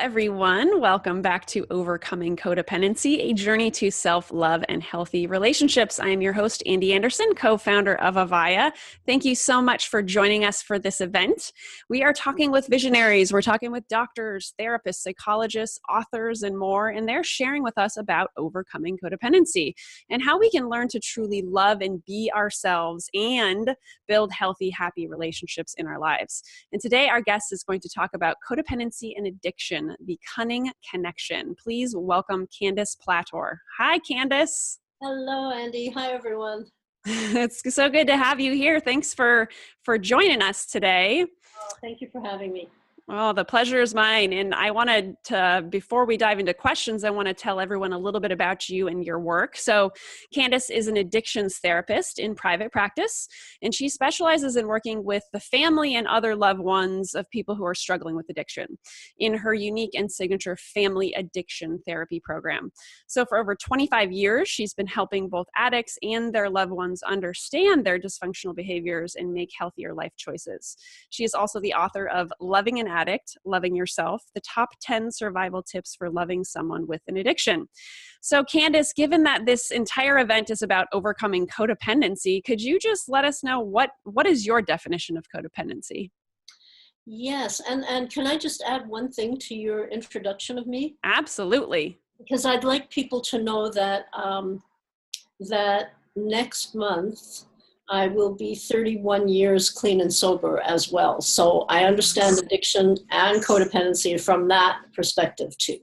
everyone. Welcome back to Overcoming Codependency, a journey to self-love and healthy relationships. I am your host, Ande Anderson, co-founder of Avaya. Thank you so much for joining us for this event. We are talking with visionaries. We're talking with doctors, therapists, psychologists, authors, and more, and they're sharing with us about overcoming codependency and how we can learn to truly love and be ourselves and build healthy, happy relationships in our lives. And today, our guest is going to talk about codependency and addiction, the cunning connection. Please welcome Candace Plator. Hi, Candace. Hello, Ande. Hi, everyone. It's so good to have you here. Thanks for joining us today. Oh, thank you for having me. Oh, the pleasure is mine. And I wanted to, before we dive into questions, I want to tell everyone a little bit about you and your work. So Candace is an addictions therapist in private practice, and she specializes in working with the family and other loved ones of people who are struggling with addiction in her unique and signature family addiction therapy program. So for over 25 years, she's been helping both addicts and their loved ones understand their dysfunctional behaviors and make healthier life choices. She is also the author of Loving an Addict, Loving Yourself, the top 10 survival tips for loving someone with an addiction. So Candace, given that this entire event is about overcoming codependency, could you just let us know what is your definition of codependency? Yes, and can I just add one thing to your introduction of me? Absolutely. Because I'd like people to know that that next month I will be 31 years clean and sober as well. So I understand addiction and codependency from that perspective too.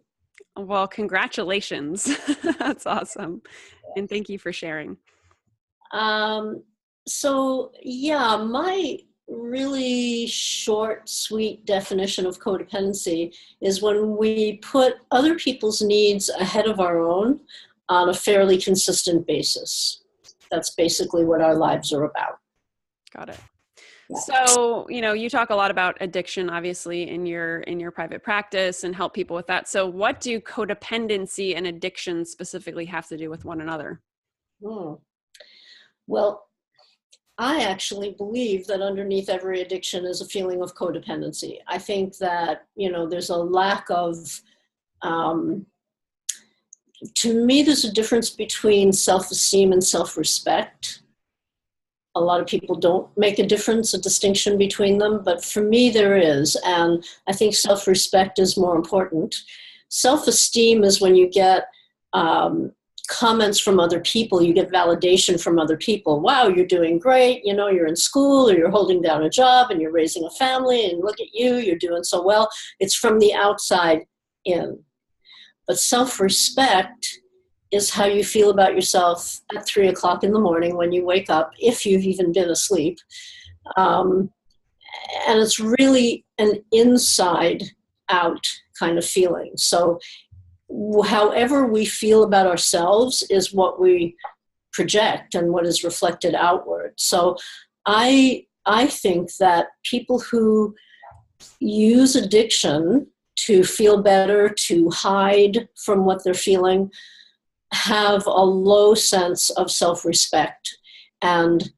Well, congratulations. That's awesome. And thank you for sharing. So yeah, my really short, sweet definition of codependency is when we put other people's needs ahead of our own on a fairly consistent basis. That's basically what our lives are about. Got it. Yeah. So, you talk a lot about addiction, obviously, in your private practice and help people with that. So what do codependency and addiction specifically have to do with one another? Well, I actually believe that underneath every addiction is a feeling of codependency. I think that, there's a lack of, to me, there's a difference between self-esteem and self-respect. A lot of people don't make a distinction between them, but for me there is, and I think self-respect is more important. Self-esteem is when you get comments from other people, you get validation from other people. Wow, you're doing great, you're in school or you're holding down a job and you're raising a family and look at you, you're doing so well. It's from the outside in. But self-respect is how you feel about yourself at 3 o'clock in the morning when you wake up, if you've even been asleep. And it's really an inside-out kind of feeling. So however we feel about ourselves is what we project and what is reflected outward. So I think that people who use addiction to feel better, to hide from what they're feeling, have a low sense of self-respect. And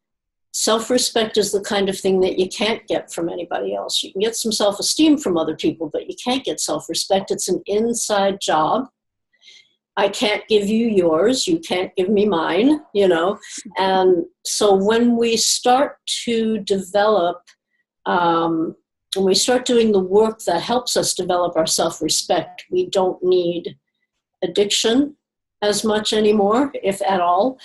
self-respect is the kind of thing that you can't get from anybody else. You can get some self-esteem from other people, but you can't get self-respect. It's an inside job. I can't give you yours. You can't give me mine, And so when we start to develop, when we start doing the work that helps us develop our self-respect, we don't need addiction as much anymore, if at all.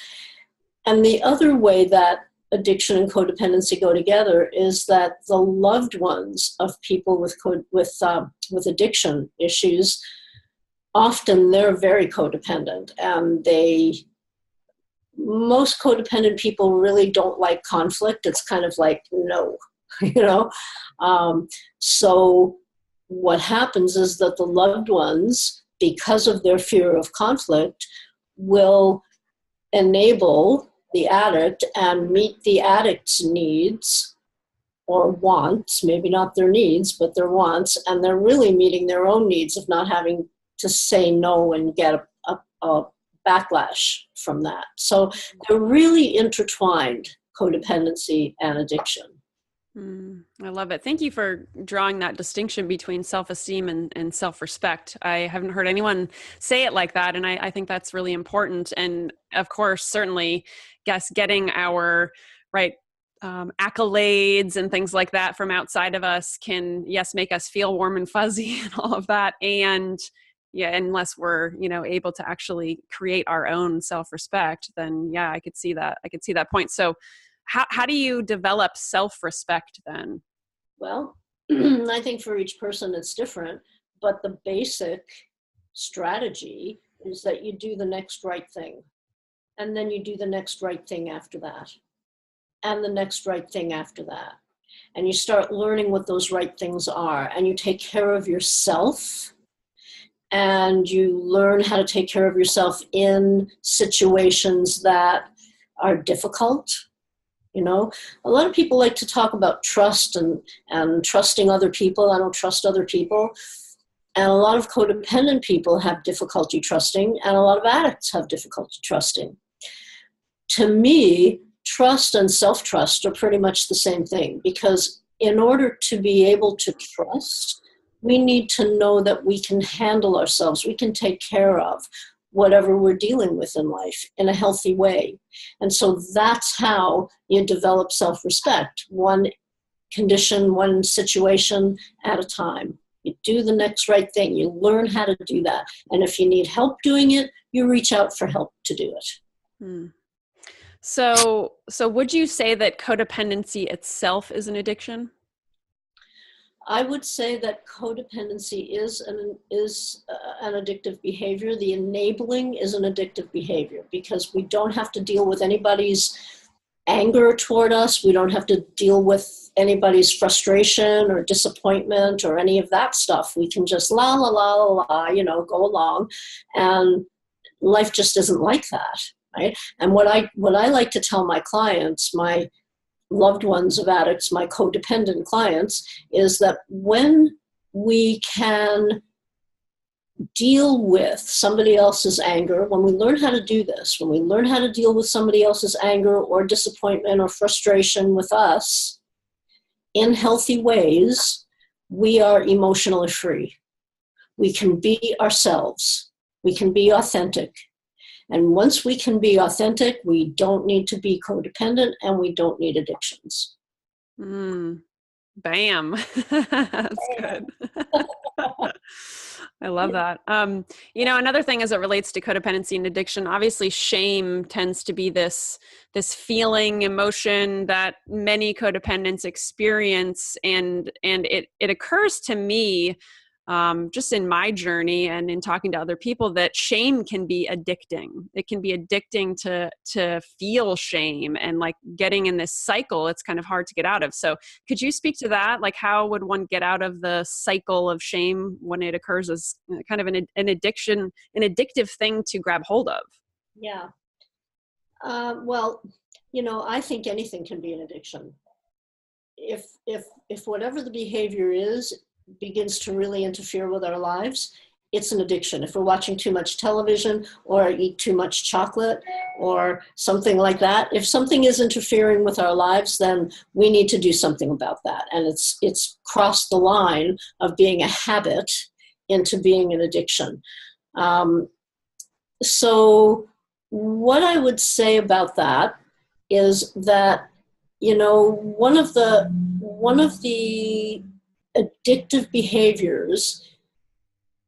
And the other way that addiction and codependency go together is that the loved ones of people with addiction issues, often they're very codependent, and most codependent people really don't like conflict. It's kind of like, no, So what happens is that the loved ones, because of their fear of conflict, will enable the addict and meet the addict's needs or wants, maybe not their needs, but their wants, and they're really meeting their own needs of not having to say no and get a backlash from that. So they're really intertwined, codependency and addiction. I love it. Thank you for drawing that distinction between self-esteem and self-respect. I haven't heard anyone say it like that, and I think that's really important. And of course, certainly, guess getting our right accolades and things like that from outside of us can, yes, make us feel warm and fuzzy and all of that. And yeah, unless we're able to actually create our own self-respect, then yeah, I could see that. I could see that point. So how do you develop self-respect then? Well, I think for each person it's different, but the basic strategy is that you do the next right thing. And then you do the next right thing after that. And the next right thing after that. And you start learning what those right things are. And you take care of yourself. And you learn how to take care of yourself in situations that are difficult. A lot of people like to talk about trust and trusting other people. I don't trust other people. And a lot of codependent people have difficulty trusting, and a lot of addicts have difficulty trusting. To me, trust and self-trust are pretty much the same thing, because in order to be able to trust, we need to know that we can handle ourselves, we can take care of whatever we're dealing with in life in a healthy way. And so that's how you develop self-respect, one condition, one situation at a time. You do the next right thing. You learn how to do that. And if you need help doing it, you reach out for help to do it. Hmm. So would you say that codependency itself is an addiction? I would say that codependency is an addictive behavior. The enabling is an addictive behavior, because we don't have to deal with anybody's anger toward us. We don't have to deal with anybody's frustration or disappointment or any of that stuff. We can just la, la, la, la, la, go along. And life just isn't like that, right? And what I like to tell my clients, my loved ones of addicts, my codependent clients, is that when we can deal with somebody else's anger, when we learn how to do this, when we learn how to deal with somebody else's anger or disappointment or frustration with us in healthy ways, we are emotionally free. We can be ourselves. We can be authentic. And once we can be authentic, we don't need to be codependent, and we don't need addictions. Bam. That's good. I love that. Another thing as it relates to codependency and addiction, obviously shame tends to be this feeling, emotion that many codependents experience. And it occurs to me, just in my journey and in talking to other people, that shame can be addicting. It can be addicting to feel shame, and like getting in this cycle, it's kind of hard to get out of. So could you speak to that? Like, how would one get out of the cycle of shame when it occurs as kind of an addiction, an addictive thing to grab hold of? Yeah. Well, I think anything can be an addiction. If whatever the behavior is begins to really interfere with our lives, it's an addiction. If we're watching too much television or eat too much chocolate or something like that, if something is interfering with our lives, then we need to do something about that. And it's crossed the line of being a habit into being an addiction. So what I would say about that is that, one of the addictive behaviors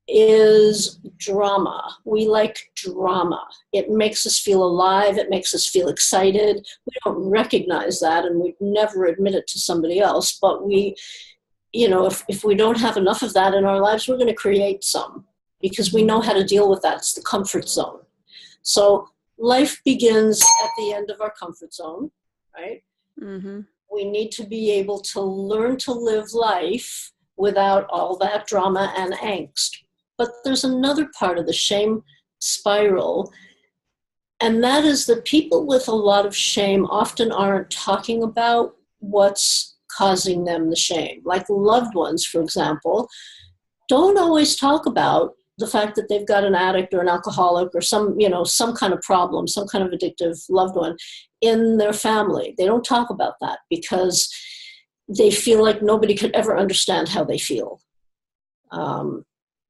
is drama. We like drama. It makes us feel alive. It makes us feel excited. We don't recognize that, and we'd never admit it to somebody else. But we, if we don't have enough of that in our lives, we're going to create some, because we know how to deal with that. It's the comfort zone. So life begins at the end of our comfort zone, right? Mm-hmm. We need to be able to learn to live life without all that drama and angst. But there's another part of the shame spiral, and that is that people with a lot of shame often aren't talking about what's causing them the shame. Like loved ones, for example, don't always talk about the fact that they've got an addict or an alcoholic or some kind of problem, some kind of addictive loved one in their family. They don't talk about that because they feel like nobody could ever understand how they feel.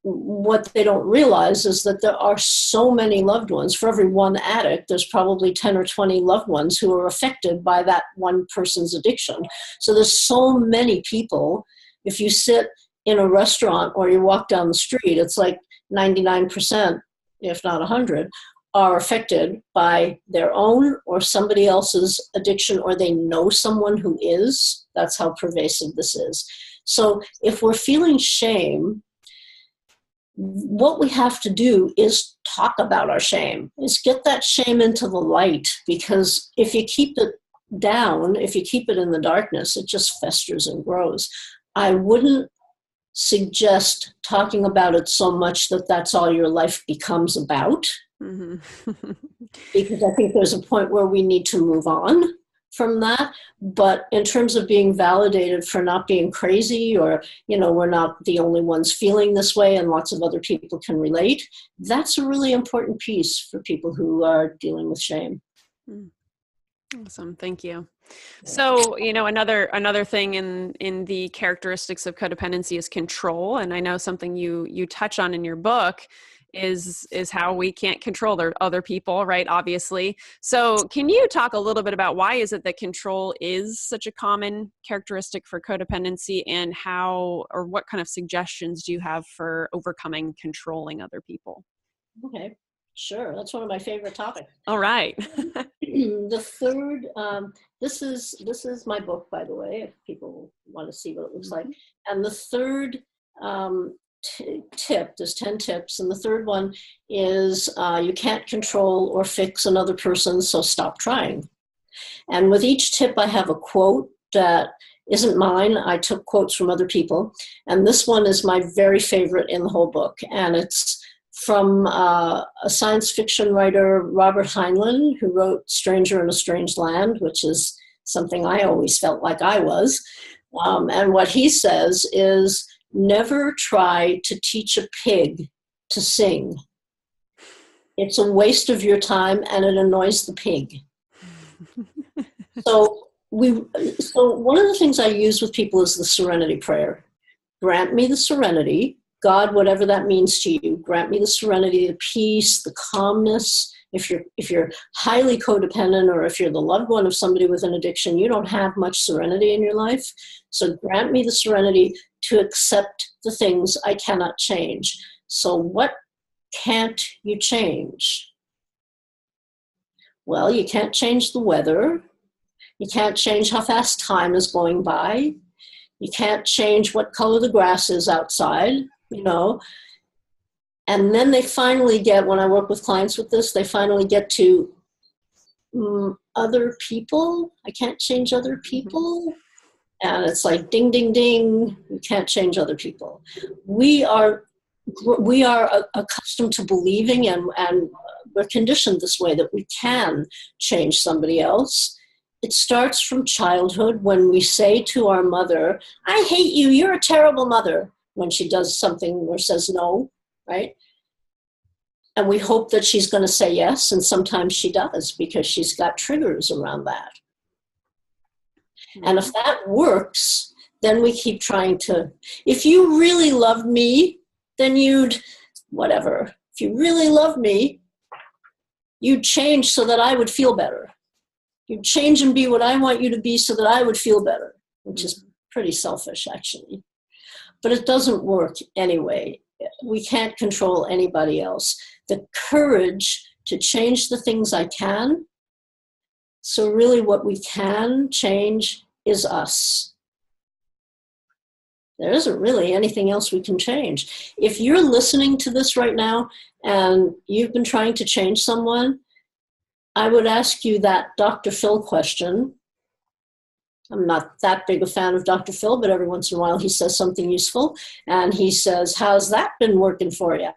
What they don't realize is that there are so many loved ones. For every one addict, there's probably 10 or 20 loved ones who are affected by that one person's addiction. So there's so many people. If you sit in a restaurant or you walk down the street, it's like 99%, if not 100, are affected by their own or somebody else's addiction, or they know someone who is. That's how pervasive this is. So if we're feeling shame, what we have to do is talk about our shame, is get that shame into the light, because if you keep it down, if you keep it in the darkness, it just festers and grows. I wouldn't suggest talking about it so much that that's all your life becomes about, because I think there's a point where we need to move on from that. But in terms of being validated for not being crazy, or, we're not the only ones feeling this way and lots of other people can relate, that's a really important piece for people who are dealing with shame. Awesome. Thank you. So, another thing in the characteristics of codependency is control. And I know something you touch on in your book is how we can't control other people, right? Obviously. So can you talk a little bit about why is it that control is such a common characteristic for codependency, and how, or what kind of suggestions do you have for overcoming controlling other people? Okay, sure. That's one of my favorite topics. All right. The third, this is my book, by the way, if people want to see what it looks like. And the third tip, there's 10 tips, and the third one is you can't control or fix another person, so stop trying. And with each tip, I have a quote that isn't mine. I took quotes from other people. And this one is my very favorite in the whole book. And it's from a science fiction writer, Robert Heinlein, who wrote Stranger in a Strange Land, which is something I always felt like I was. And what he says is, never try to teach a pig to sing. It's a waste of your time and it annoys the pig. So one of the things I use with people is the serenity prayer. Grant me the serenity, God, whatever that means to you, grant me the serenity, the peace, the calmness. If you're highly codependent, or if you're the loved one of somebody with an addiction, you don't have much serenity in your life. So grant me the serenity to accept the things I cannot change. So what can't you change? Well, you can't change the weather. You can't change how fast time is going by. You can't change what color the grass is outside, And then they finally get, when I work with clients with this, they finally get to other people. I can't change other people. And it's like, ding, ding, ding, you can't change other people. We are accustomed to believing, and we're conditioned this way, that we can change somebody else. It starts from childhood, when we say to our mother, I hate you, you're a terrible mother, when she does something or says no, right? And we hope that she's going to say yes, and sometimes she does, because she's got triggers around that. And if that works, then we keep trying to, if you really loved me, then you'd, whatever. If you really loved me, you'd change so that I would feel better. You'd change and be what I want you to be so that I would feel better, which is pretty selfish, actually. But it doesn't work anyway. We can't control anybody else. The courage to change the things I can. So really what we can change is us. There isn't really anything else we can change. If you're listening to this right now and you've been trying to change someone, I would ask you that Dr. Phil question. I'm not that big a fan of Dr. Phil, but every once in a while he says something useful. And he says, how's that been working for you?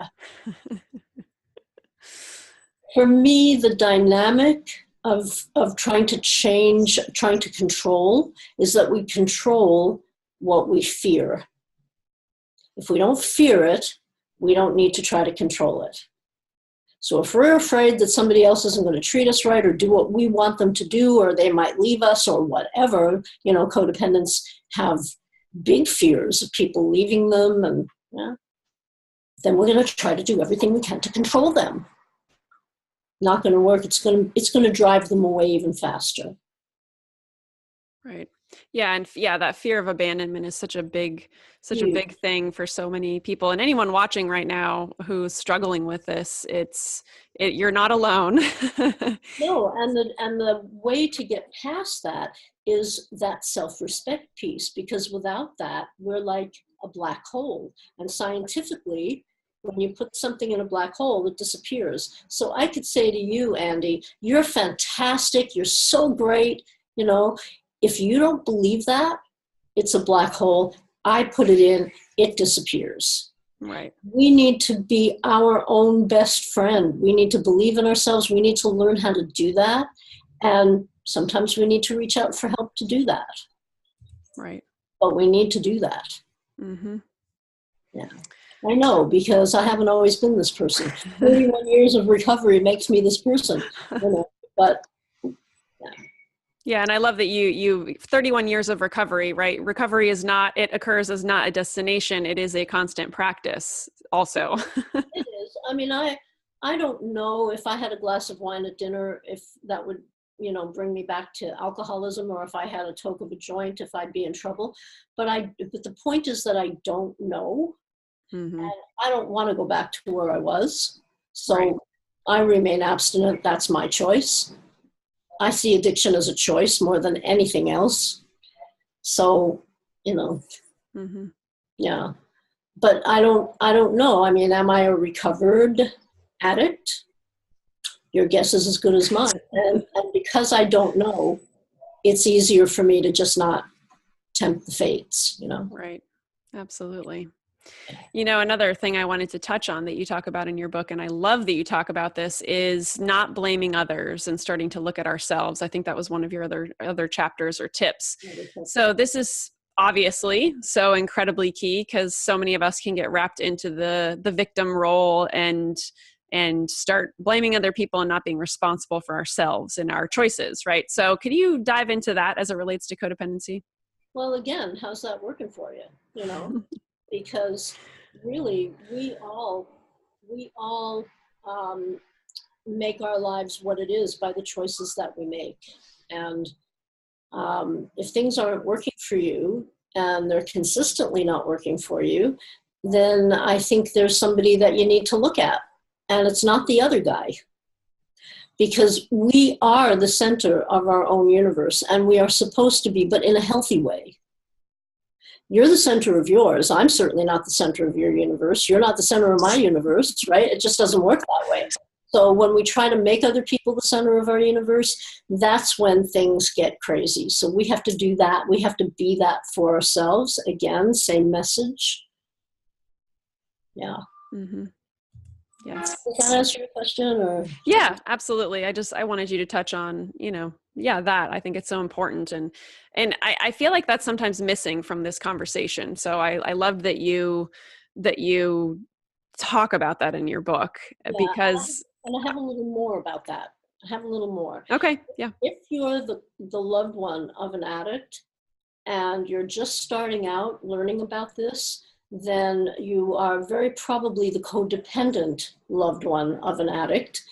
For me, the dynamic of trying to change, trying to control, is that we control what we fear. If we don't fear it, we don't need to try to control it. So if we're afraid that somebody else isn't going to treat us right or do what we want them to do, or they might leave us or whatever, codependents have big fears of people leaving them, and then we're going to try to do everything we can to control them. Not going to work. It's going to drive them away even faster. Right. Yeah. And that fear of abandonment is such a big thing for so many people, and anyone watching right now who's struggling with this, you're not alone. No. And the way to get past that is that self-respect piece, because without that, we're like a black hole. And scientifically, when you put something in a black hole, it disappears. So I could say to you, Andy, you're fantastic. You're so great. If you don't believe that, it's a black hole. I put it in, it disappears. Right. We need to be our own best friend. We need to believe in ourselves. We need to learn how to do that. And sometimes we need to reach out for help to do that. Right. But we need to do that. Mm-hmm. Yeah. I know, because I haven't always been this person. 31 years of recovery makes me this person. But yeah, and I love that you 31 years of recovery, right? Recovery occurs as not a destination. It is a constant practice also. It is. I mean, I don't know if I had a glass of wine at dinner, if that would, bring me back to alcoholism, or if I had a toke of a joint, if I'd be in trouble. But the point is that I don't know. Mm-hmm. And I don't want to go back to where I was. So right. I remain abstinent. That's my choice. I see addiction as a choice more than anything else. So, mm-hmm. Yeah. But I don't know. I mean, am I a recovered addict? Your guess is as good as mine. And because I don't know, it's easier for me to just not tempt the fates, Right. Absolutely. Another thing I wanted to touch on that you talk about in your book, and I love that you talk about this, is not blaming others and starting to look at ourselves. I think that was one of your other chapters or tips. So this is obviously so incredibly key, because so many of us can get wrapped into the victim role and start blaming other people and not being responsible for ourselves and our choices, right? So could you dive into that as it relates to codependency? Well, again, how's that working for you? Because really, we all make our lives what it is by the choices that we make. And if things aren't working for you and they're consistently not working for you, then I think there's somebody that you need to look at. And it's not the other guy. Because we are the center of our own universe, and we are supposed to be, but in a healthy way. You're the center of yours. I'm certainly not the center of your universe. You're not the center of my universe, right? It just doesn't work that way. So when we try to make other people the center of our universe, that's when things get crazy. So we have to do that. We have to be that for ourselves. Again, same message. Yeah. Mm-hmm. Yes. Does that answer your question? Or? Yeah, absolutely. I wanted you to touch on, that. I think it's so important. And I feel like that's sometimes missing from this conversation. So I love that you talk about that in your book, because. And I have a little more about that. I have a little more. Okay. Yeah. If you're the loved one of an addict and you're just starting out learning about this, then you are very probably the codependent loved one of an addict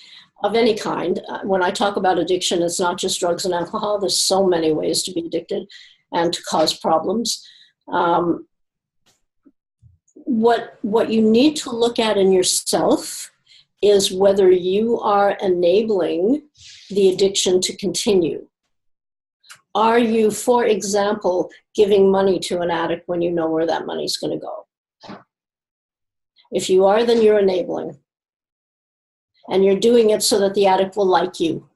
of any kind. When I talk about addiction, it's not just drugs and alcohol. There's so many ways to be addicted and to cause problems. What you need to look at in yourself is whether you are enabling the addiction to continue. Are you, for example, giving money to an addict when you know where that money's going to go? If you are, then you're enabling. And you're doing it so that the addict will like you.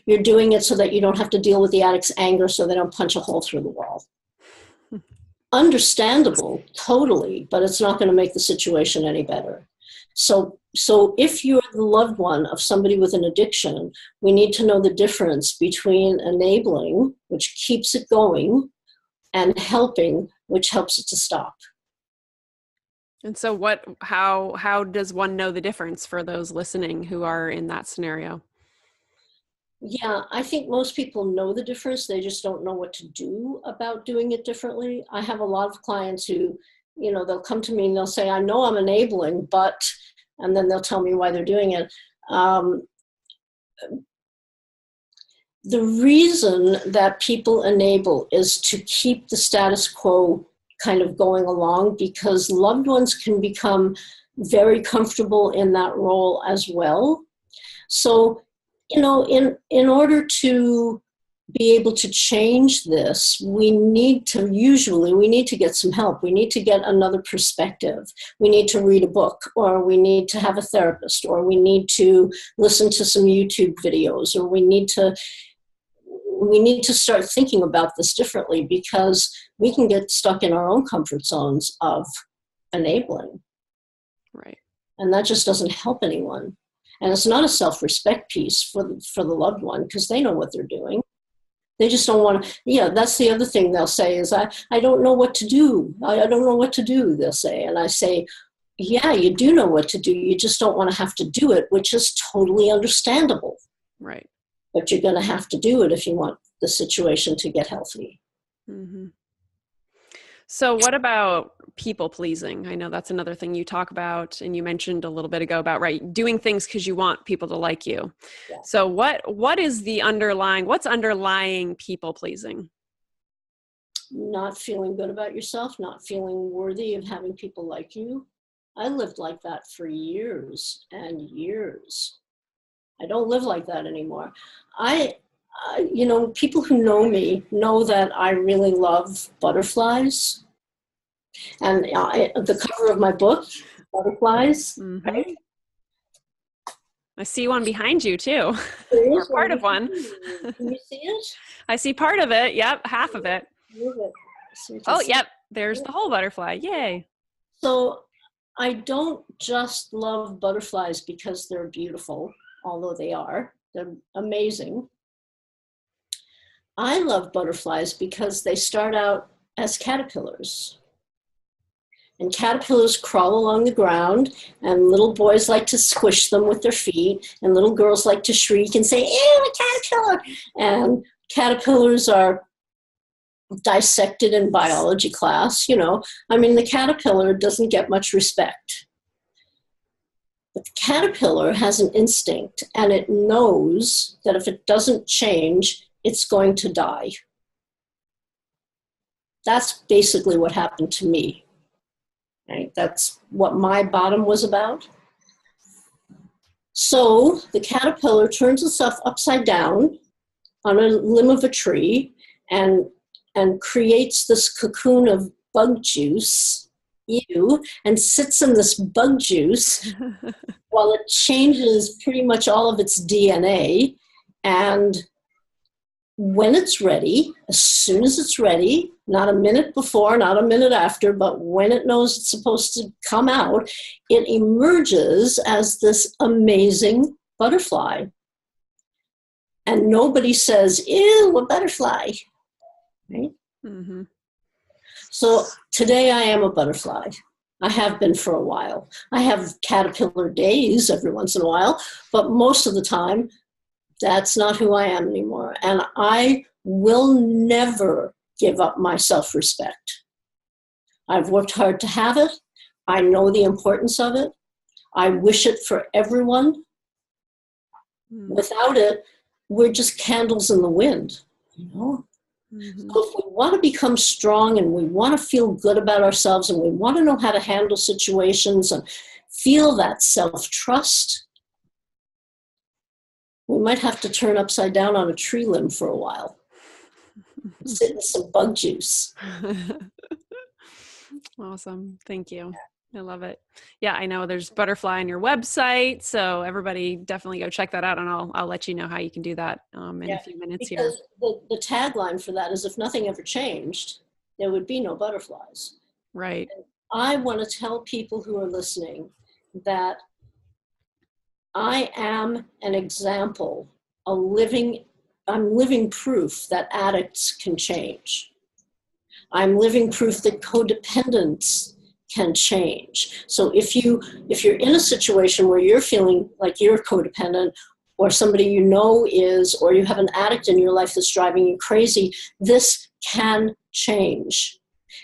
You're doing it so that you don't have to deal with the addict's anger, so they don't punch a hole through the wall. Understandable, totally, but it's not going to make the situation any better. So if you're the loved one of somebody with an addiction, we need to know the difference between enabling, which keeps it going, and helping, which helps it to stop. And so how does one know the difference for those listening who are in that scenario? Yeah, I think most people know the difference. They just don't know what to do about doing it differently. I have a lot of clients who, they'll come to me and they'll say, I know I'm enabling, but, and then they'll tell me why they're doing it. The reason that people enable is to keep the status quo kind of going along, because loved ones can become very comfortable in that role as well. So, in order to be able to change this, we need to get some help. We need to get another perspective. We need to read a book, or we need to have a therapist, or we need to listen to some YouTube videos, or we need to start thinking about this differently, because we can get stuck in our own comfort zones of enabling. Right. And that just doesn't help anyone. And it's not a self-respect piece for the loved one, because they know what they're doing. They just don't want to, that's the other thing they'll say is, I don't know what to do. I don't know what to do, they'll say. And I say, yeah, you do know what to do. You just don't want to have to do it, which is totally understandable. Right. But you're going to have to do it if you want the situation to get healthy. Mm-hmm. So what about people pleasing? I know that's another thing you talk about, and you mentioned a little bit ago about, right, doing things because you want people to like you. Yeah. So what is what's underlying people pleasing? Not feeling good about yourself, not feeling worthy of having people like you. I lived like that for years and years. I don't live like that anymore. People who know me know that I really love butterflies. And the cover of my book, Butterflies. Mm-hmm. Right? I see one behind you too, or part of one. Can you see it? I see part of it. Yep, half of it. Oh, yep. There's the whole butterfly. Yay. So I don't just love butterflies because they're beautiful, although they're amazing. I love butterflies because they start out as caterpillars. And caterpillars crawl along the ground, and little boys like to squish them with their feet, and little girls like to shriek and say, ew, a caterpillar! And caterpillars are dissected in biology class, the caterpillar doesn't get much respect. But the caterpillar has an instinct, and it knows that if it doesn't change, it's going to die. That's basically what happened to me. Right? That's what my bottom was about. So the caterpillar turns itself upside down on a limb of a tree and creates this cocoon of bug juice, and sits in this bug juice while it changes pretty much all of its DNA. And when it's ready, as soon as it's ready, not a minute before, not a minute after, but when it knows it's supposed to come out, it emerges as this amazing butterfly. And nobody says, ew, a butterfly. Right? Mm-hmm. So today I am a butterfly. I have been for a while. I have caterpillar days every once in a while, but most of the time, that's not who I am anymore. And I will never give up my self-respect. I've worked hard to have it. I know the importance of it. I wish it for everyone. Without it, we're just candles in the wind, Mm-hmm. So if we want to become strong and we want to feel good about ourselves and we want to know how to handle situations and feel that self-trust, we might have to turn upside down on a tree limb for a while. Sit in some bug juice. Awesome. Thank you. I love it. Yeah, I know there's Butterfly on your website, so everybody definitely go check that out, and I'll let you know how you can do that in a few minutes here. Because the tagline for that is, if nothing ever changed, there would be no butterflies. Right. And I want to tell people who are listening that I am an example, I'm living proof that addicts can change. I'm living proof that codependents can change. So if you're in a situation where you're feeling like you're codependent, or somebody you know is, or you have an addict in your life that's driving you crazy, this can change.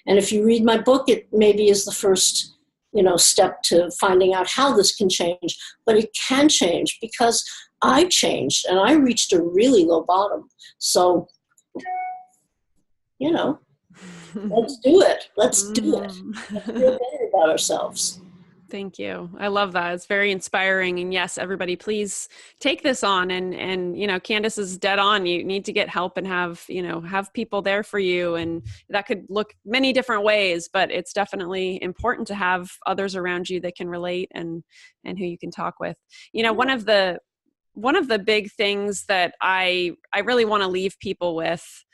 And if you read my book, it maybe is the first, step to finding out how this can change. But it can change because I changed and I reached a really low bottom. So, let's do it. Let's do it. Let's feel better about ourselves. Thank you. I love that. It's very inspiring. And yes, everybody, please take this on. And Candace is dead on. You need to get help and have people there for you. And that could look many different ways, but it's definitely important to have others around you that can relate and who you can talk with. One of the big things that I really want to leave people with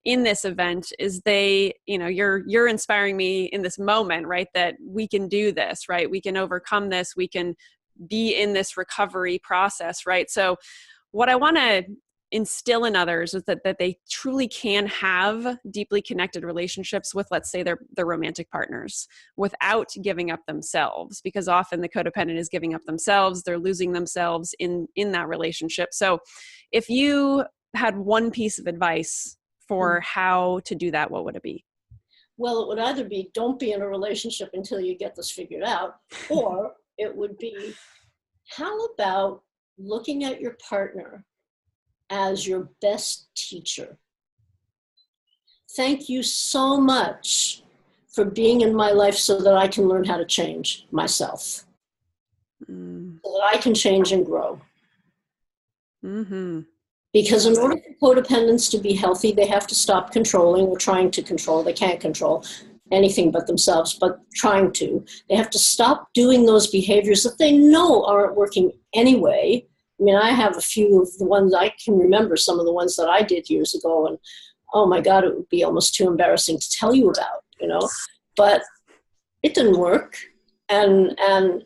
in this event is you're inspiring me in this moment, right? That we can do this, right? We can overcome this. We can be in this recovery process, right? So what I want to instill in others is that they truly can have deeply connected relationships with, let's say, their romantic partners without giving up themselves, because often the codependent is giving up themselves. They're losing themselves in that relationship. So if you had one piece of advice for how to do that, what would it be? Well, it would either be don't be in a relationship until you get this figured out, or it would be, how about looking at your partner as your best teacher? Thank you so much for being in my life so that I can learn how to change myself, so that I can change and grow. Mm-hmm. Because in order for codependents to be healthy, they have to stop controlling or trying to control. They can't control anything but themselves, but trying to. They have to stop doing those behaviors that they know aren't working anyway. I mean, I have a few of the ones I can remember, some of the ones that I did years ago, and oh my God, it would be almost too embarrassing to tell you about, but it didn't work. And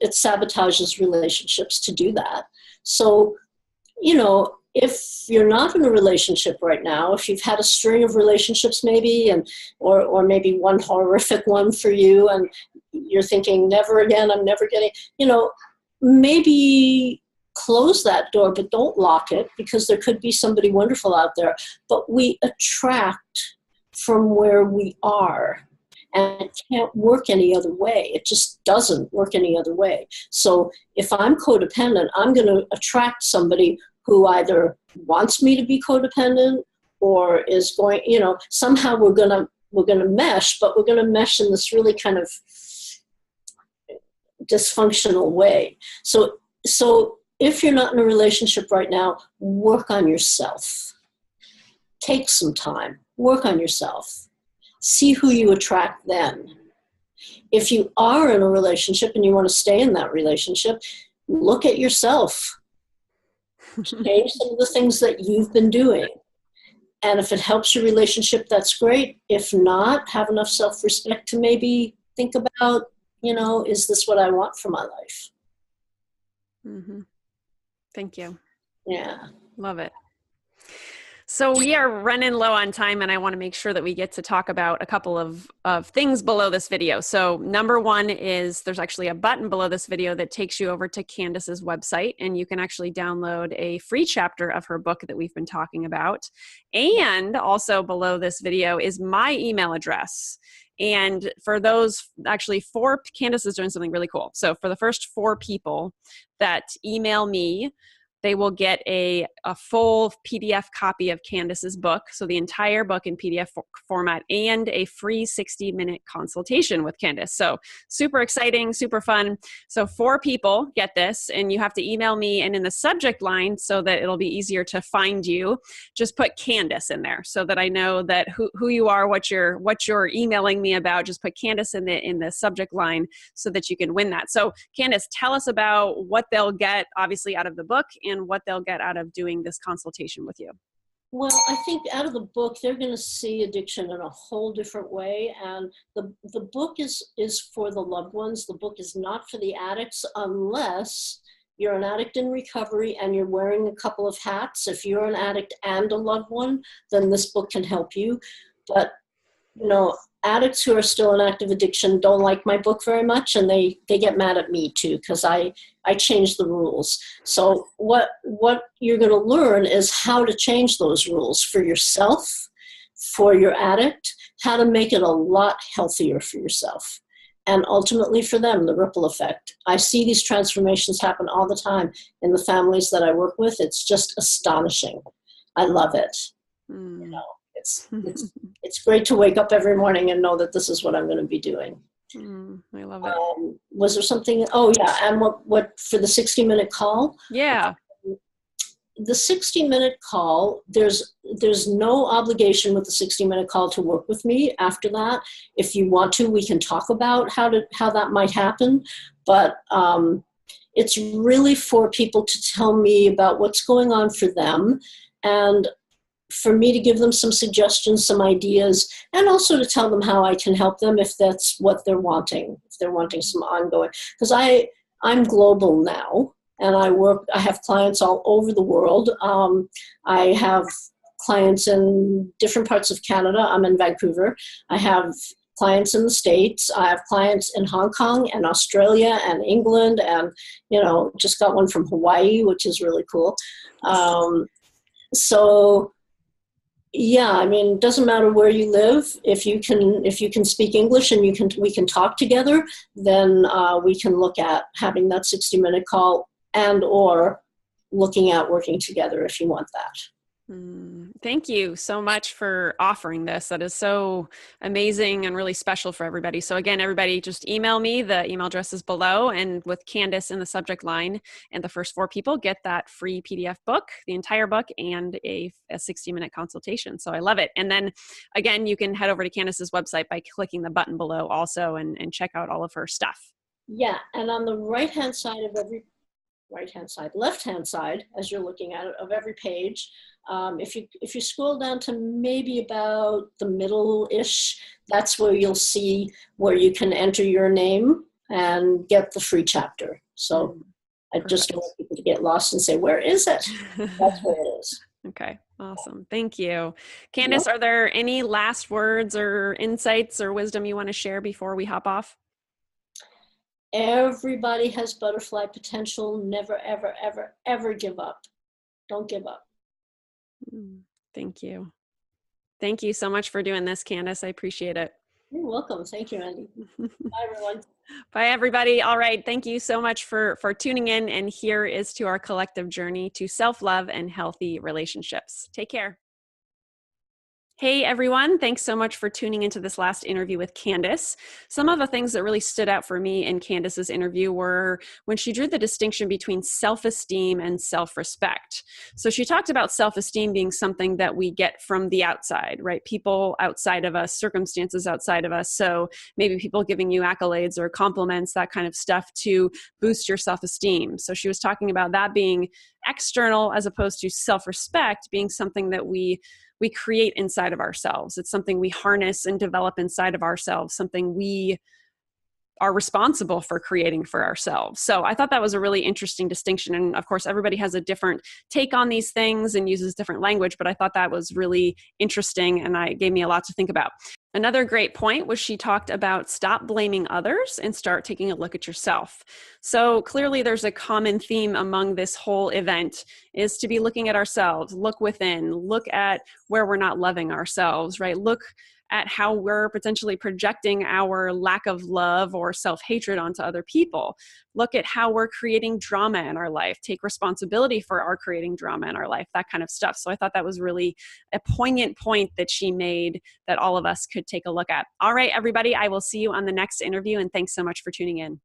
it sabotages relationships to do that. So, if you're not in a relationship right now, if you've had a string of relationships maybe, or maybe one horrific one for you, and you're thinking, never again, I'm never getting, maybe close that door, but don't lock it, because there could be somebody wonderful out there. But we attract from where we are, and it can't work any other way. It just doesn't work any other way. So if I'm codependent, I'm going to attract somebody who either wants me to be codependent or is going, somehow we're going to mesh, but we're going to mesh in this really kind of dysfunctional way. So if you're not in a relationship right now, work on yourself. Take some time, work on yourself. See who you attract then. If you are in a relationship and you want to stay in that relationship, look at yourself. Change some of the things that you've been doing. And if it helps your relationship, that's great. If not, have enough self-respect to maybe think about, is this what I want for my life? Mm-hmm. Thank you. Yeah. Love it. So we are running low on time, and I want to make sure that we get to talk about a couple of things below this video. So number one is there's actually a button below this video that takes you over to Candace's website, and you can actually download a free chapter of her book that we've been talking about. And also below this video is my email address. And for those, actually Candace is doing something really cool. So for the first 4 people that email me, they will get a full PDF copy of Candace's book, so the entire book in PDF format, and a free 60-minute consultation with Candace. So super exciting, super fun. So 4 people get this, and you have to email me, and in the subject line, so that it'll be easier to find you, just put Candace in there so that I know that who you are, what you're emailing me about. Just put Candace in the subject line so that you can win that. So Candace, tell us about what they'll get, obviously, out of the book, and what they'll get out of doing this consultation with you. Well, I think out of the book, they're going to see addiction in a whole different way. And the book is for the loved ones. The book is not for the addicts, unless you're an addict in recovery and you're wearing a couple of hats. If you're an addict and a loved one, then this book can help you. But, addicts who are still in active addiction don't like my book very much, and they get mad at me too, because I changed the rules. So what you're going to learn is how to change those rules for yourself, for your addict, how to make it a lot healthier for yourself, and ultimately for them, the ripple effect. I see these transformations happen all the time in the families that I work with. It's just astonishing. I love it. You know, it's great to wake up every morning and know that this is what I'm going to be doing. I love it. Was there something? Oh yeah, and what for the 60-minute call? Yeah. The 60-minute call, there's no obligation with the 60-minute call to work with me after that. If you want to, we can talk about how that might happen. But it's really for people to tell me about what's going on for them, and for me to give them some suggestions, some ideas, and also to tell them how I can help them if that's what they're wanting, if they're wanting some ongoing. Because I'm global now. And I have clients all over the world. I have clients in different parts of Canada. I'm in Vancouver. I have clients in the States. I have clients in Hong Kong and Australia and England, and, just got one from Hawaii, which is really cool. So yeah, I mean, it doesn't matter where you live. If you can speak English and we can talk together, then we can look at having that 60-minute call, and or looking at working together if you want that. Thank you so much for offering this. That is so amazing and really special for everybody. So again, everybody just email me. The email address is below, and with Candace in the subject line, and the first 4 people get that free PDF book, the entire book, and a 60-minute consultation. So I love it. And then again, you can head over to Candace's website by clicking the button below also, and check out all of her stuff. Yeah. And on the left-hand side, as you're looking at it, of every page, if you scroll down to maybe about the middle-ish, that's where you'll see where you can enter your name and get the free chapter. So I just don't want people to get lost and say, where is it? That's where it is. Okay, awesome. Thank you. Candace, Are there any last words or insights or wisdom you want to share before we hop off? Everybody has butterfly potential. Never, ever, ever, ever give up. Don't give up. Thank you. Thank you so much for doing this, Candace. I appreciate it. You're welcome. Thank you, Andy. Bye, everyone. Bye, everybody. All right. Thank you so much for tuning in. And here is to our collective journey to self-love and healthy relationships. Take care. Hey everyone, thanks so much for tuning into this last interview with Candace. Some of the things that really stood out for me in Candace's interview were when she drew the distinction between self-esteem and self-respect. So she talked about self-esteem being something that we get from the outside, right? People outside of us, circumstances outside of us. So maybe people giving you accolades or compliments, that kind of stuff to boost your self-esteem. So she was talking about that being external as opposed to self-respect being something that we create inside of ourselves. It's something we harness and develop inside of ourselves, something we are responsible for creating for ourselves. So I thought that was a really interesting distinction. And of course, everybody has a different take on these things and uses different language, but I thought that was really interesting and it gave me a lot to think about. Another great point was she talked about stop blaming others and start taking a look at yourself. So clearly there's a common theme among this whole event is to be looking at ourselves, look within, look at where we're not loving ourselves, right? Look at how we're potentially projecting our lack of love or self-hatred onto other people. Look at how we're creating drama in our life. Take responsibility for our creating drama in our life, that kind of stuff. So I thought that was really a poignant point that she made that all of us could take a look at. All right, everybody, I will see you on the next interview, and thanks so much for tuning in.